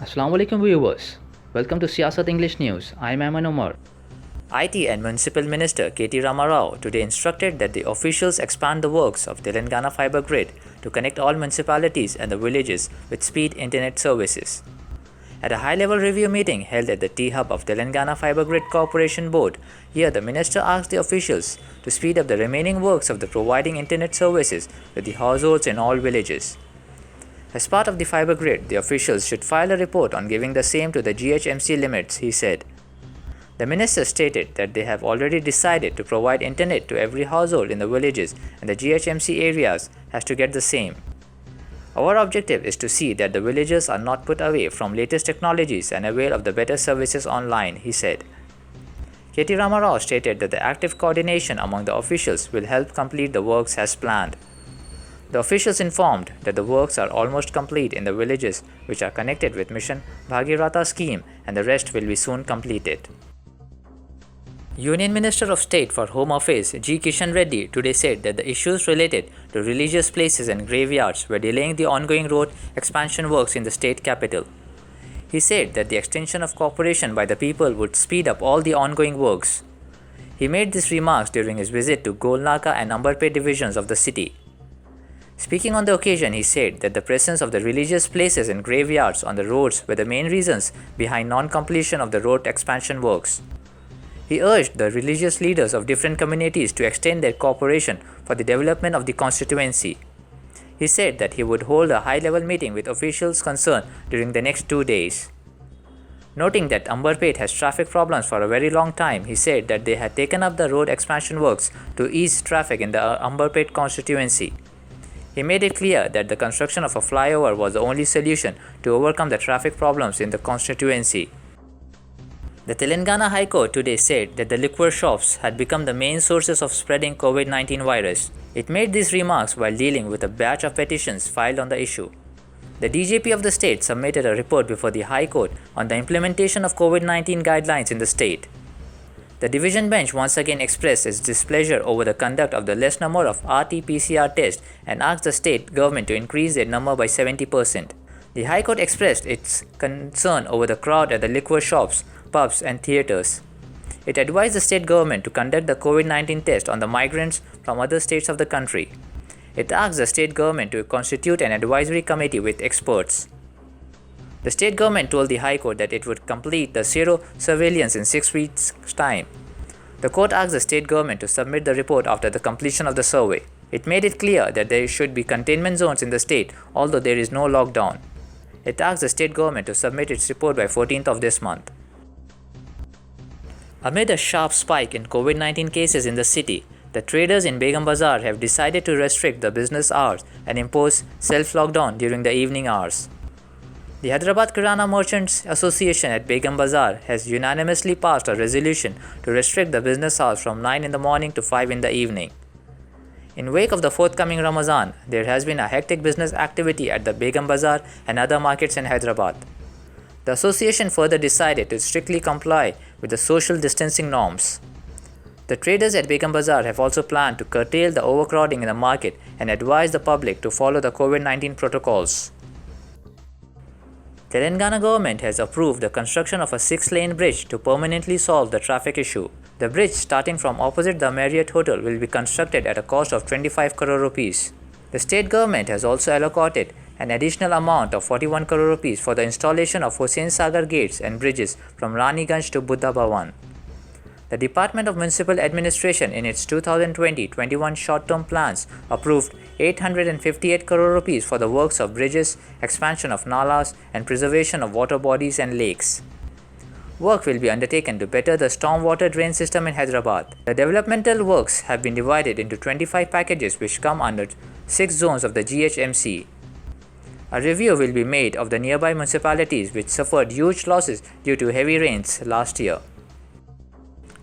Assalamu alaikum viewers. Welcome to Siasat English News. I am Aman Omar. IT and Municipal Minister K.T. Ramarao today instructed that the officials expand the works of Telangana fiber grid to connect all municipalities and the villages with speed internet services. At a high-level review meeting held at the T-Hub of Telangana Fiber Grid Corporation Board, here the minister asked the officials to speed up the remaining works of the providing internet services with the households in all villages. As part of the fiber grid, the officials should file a report on giving the same to the GHMC limits, he said. The minister stated that they have already decided to provide internet to every household in the villages and the GHMC areas has to get the same. Our objective is to see that the villagers are not put away from latest technologies and avail of the better services online, he said. K.T. Ramarao stated that the active coordination among the officials will help complete the works as planned. The officials informed that the works are almost complete in the villages which are connected with Mission Bhagiratha scheme and the rest will be soon completed. Union Minister of State for Home Affairs G. Kishan Reddy today said that the issues related to religious places and graveyards were delaying the ongoing road expansion works in the state capital. He said that the extension of cooperation by the people would speed up all the ongoing works. He made these remarks during his visit to Golnaka and Ambarpet divisions of the city. Speaking on the occasion, he said that the presence of the religious places and graveyards on the roads were the main reasons behind non-completion of the road expansion works. He urged the religious leaders of different communities to extend their cooperation for the development of the constituency. He said that he would hold a high-level meeting with officials concerned during the next 2 days. Noting that Ambarpet has traffic problems for a very long time, he said that they had taken up the road expansion works to ease traffic in the Ambarpet constituency. He made it clear that the construction of a flyover was the only solution to overcome the traffic problems in the constituency. The Telangana High Court today said that the liquor shops had become the main sources of spreading COVID-19 virus. It made these remarks while dealing with a batch of petitions filed on the issue. The DJP of the state submitted a report before the High Court on the implementation of COVID-19 guidelines in the state. The division bench once again expressed its displeasure over the conduct of the less number of RT-PCR tests and asked the state government to increase their number by 70%. The High Court expressed its concern over the crowd at the liquor shops, pubs and theatres. It advised the state government to conduct the COVID-19 test on the migrants from other states of the country. It asked the state government to constitute an advisory committee with experts. The state government told the High Court that it would complete the zero surveillance in 6 weeks' time. The court asked the state government to submit the report after the completion of the survey. It made it clear that there should be containment zones in the state, although there is no lockdown. It asked the state government to submit its report by 14th of this month. Amid a sharp spike in COVID-19 cases in the city, the traders in Begum Bazaar have decided to restrict the business hours and impose self-lockdown during the evening hours. The Hyderabad Kirana Merchants Association at Begum Bazaar has unanimously passed a resolution to restrict the business hours from 9 in the morning to 5 in the evening. In wake of the forthcoming Ramadan, there has been a hectic business activity at the Begum Bazaar and other markets in Hyderabad. The association further decided to strictly comply with the social distancing norms. The traders at Begum Bazaar have also planned to curtail the overcrowding in the market and advise the public to follow the COVID-19 protocols. Telangana government has approved the construction of a 6-lane bridge to permanently solve the traffic issue. The bridge starting from opposite the Marriott Hotel will be constructed at a cost of 25 crore rupees. The state government has also allocated an additional amount of 41 crore rupees for the installation of Hussain Sagar gates and bridges from Raniganj to Buddha Bhawan. The Department of Municipal Administration in its 2020-21 short-term plans approved 858 crore rupees for the works of bridges, expansion of nalas and preservation of water bodies and lakes. Work will be undertaken to better the stormwater drain system in Hyderabad. The developmental works have been divided into 25 packages which come under 6 zones of the GHMC. A review will be made of the nearby municipalities which suffered huge losses due to heavy rains last year.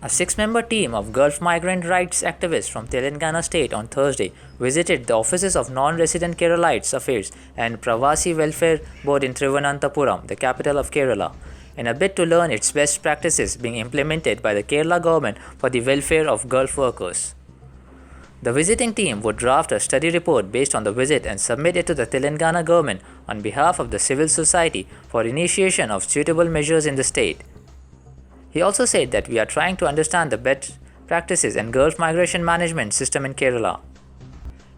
A 6-member team of Gulf migrant rights activists from Telangana state on Thursday visited the offices of Non-Resident Keralites Affairs and Pravasi Welfare Board in Thiruvananthapuram, the capital of Kerala, in a bid to learn its best practices being implemented by the Kerala government for the welfare of Gulf workers. The visiting team would draft a study report based on the visit and submit it to the Telangana government on behalf of the civil society for initiation of suitable measures in the state. He also said that we are trying to understand the best practices and Gulf migration management system in Kerala.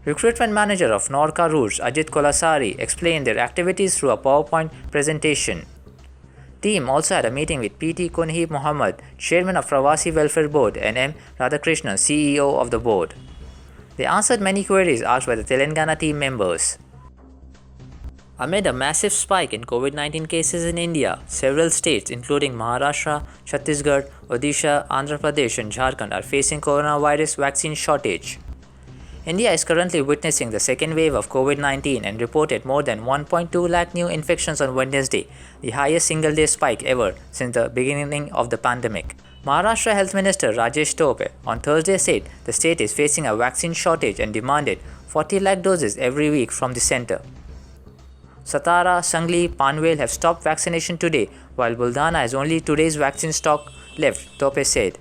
Recruitment manager of Norca Routes, Ajit Kolasari, explained their activities through a PowerPoint presentation. Team also had a meeting with PT Kunhi Muhammad, chairman of Pravasi Welfare Board, and M. Radhakrishnan, CEO of the board. They answered many queries asked by the Telangana team members. Amid a massive spike in COVID-19 cases in India, several states including Maharashtra, Chhattisgarh, Odisha, Andhra Pradesh and Jharkhand are facing coronavirus vaccine shortage. India is currently witnessing the second wave of COVID-19 and reported more than 1.2 lakh new infections on Wednesday, the highest single-day spike ever since the beginning of the pandemic. Maharashtra Health Minister Rajesh Tope on Thursday said the state is facing a vaccine shortage and demanded 40 lakh doses every week from the centre. Satara, Sangli, Panvel have stopped vaccination today, while Buldhana has only today's vaccine stock left, Tope said.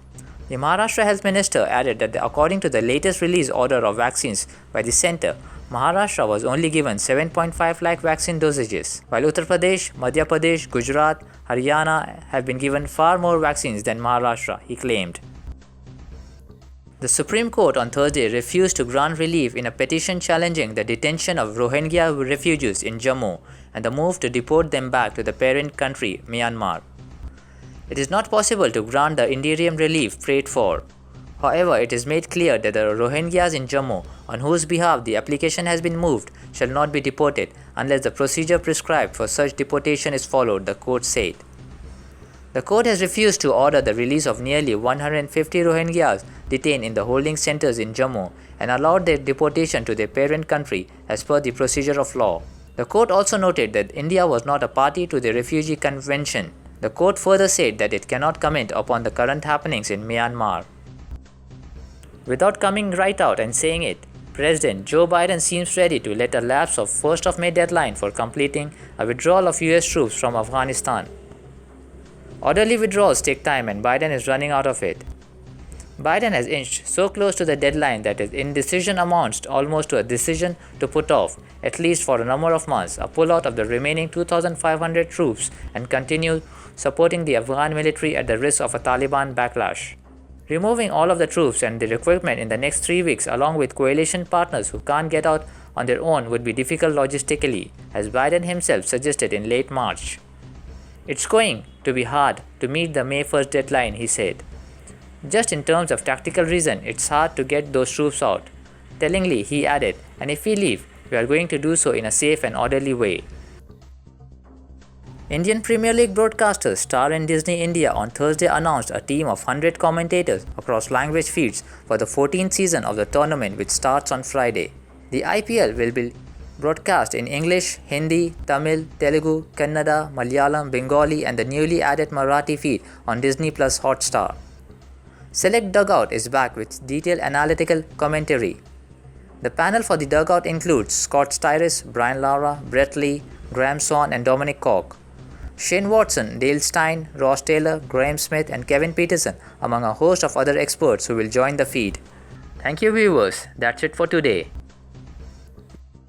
The Maharashtra Health Minister added that according to the latest release order of vaccines by the centre, Maharashtra was only given 7.5 lakh vaccine dosages, while Uttar Pradesh, Madhya Pradesh, Gujarat, Haryana have been given far more vaccines than Maharashtra, he claimed. The Supreme Court on Thursday refused to grant relief in a petition challenging the detention of Rohingya refugees in Jammu and the move to deport them back to the parent country, Myanmar. It is not possible to grant the interim relief prayed for. However, it is made clear that the Rohingyas in Jammu, on whose behalf the application has been moved, shall not be deported unless the procedure prescribed for such deportation is followed, the court said. The court has refused to order the release of nearly 150 Rohingyas detained in the holding centers in Jammu and allowed their deportation to their parent country as per the procedure of law. The court also noted that India was not a party to the Refugee Convention. The court further said that it cannot comment upon the current happenings in Myanmar. Without coming right out and saying it, President Joe Biden seems ready to let a lapse of 1st of May deadline for completing a withdrawal of US troops from Afghanistan. Orderly withdrawals take time and Biden is running out of it. Biden has inched so close to the deadline that his indecision amounts almost to a decision to put off, at least for a number of months, a pullout of the remaining 2,500 troops and continue supporting the Afghan military at the risk of a Taliban backlash. Removing all of the troops and their equipment in the next 3 weeks along with coalition partners who can't get out on their own would be difficult logistically, as Biden himself suggested in late March. It's going to be hard to meet the May 1st deadline, he said. Just in terms of tactical reason, it's hard to get those troops out. Tellingly, he added, and if we leave, we are going to do so in a safe and orderly way. Indian Premier League broadcaster Star and Disney India on Thursday announced a team of 100 commentators across language feeds for the 14th season of the tournament, which starts on Friday. The IPL will be broadcast in English, Hindi, Tamil, Telugu, Kannada, Malayalam, Bengali and the newly added Marathi feed on Disney Plus Hotstar. Select Dugout is back with detailed analytical commentary. The panel for the Dugout includes Scott Styris, Brian Lara, Brett Lee, Graham Swan and Dominic Cork. Shane Watson, Dale Stein, Ross Taylor, Graham Smith and Kevin Peterson among a host of other experts who will join the feed. Thank you viewers, that's it for today.